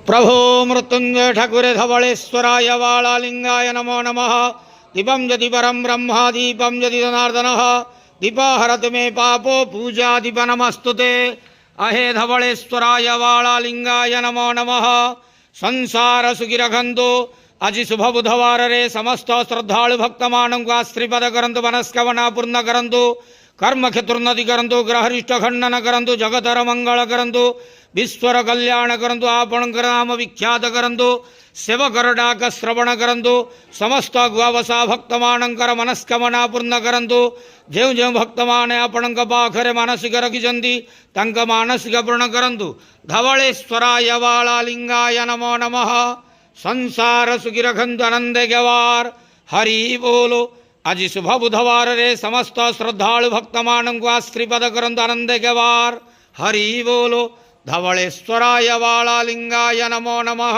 प्रभो मृत्युंजय ठाकुरे धवलेश्वराय वाळालिंगाय नमो नमः। दीपं यदि परं ब्रह्म दीपं यदि जनार्दनः दीपहरतु मे पापो पूजा दीप नमस्तुते। अहे धवलेश्वराय वाळालिंगाय नमो नमः। संसार सुखी रखंतु। आज शुभ बुधवार रे समस्त श्रद्धालु भक्तमानों को श्रीपद करंतु मनस्कामना पूर्ण करंतु कर्म क्षेत्रोन्नति करंतु ग्रहरिष्ट खंडन करंतु जगतर मंगल करंतु विश्वर कल्याण करंतु आपणकर नाम विख्यात करंतु सेवकर डाक श्रवण करंतु समस्त गुआवसा भक्तमानंकर मनस्कामना पूर्ण करंतु। जो जो भक्तमाने आपणक पाखरे मानसिक रखिछन्ति तंक मानसिक पूर्ण करंतु। धवलेश्वराय वाळालिंगाय नमो नमः। संसार सुखी रखंतु आनंद गवार हरि बोलो। आज शुभ बुधवार रे समस्त श्रद्धालु भक्तमानों को श्रीपद करंतु आनंद गवार हरि बोलो। धवलेश्वराय वाळालिंगाय नमो नमः।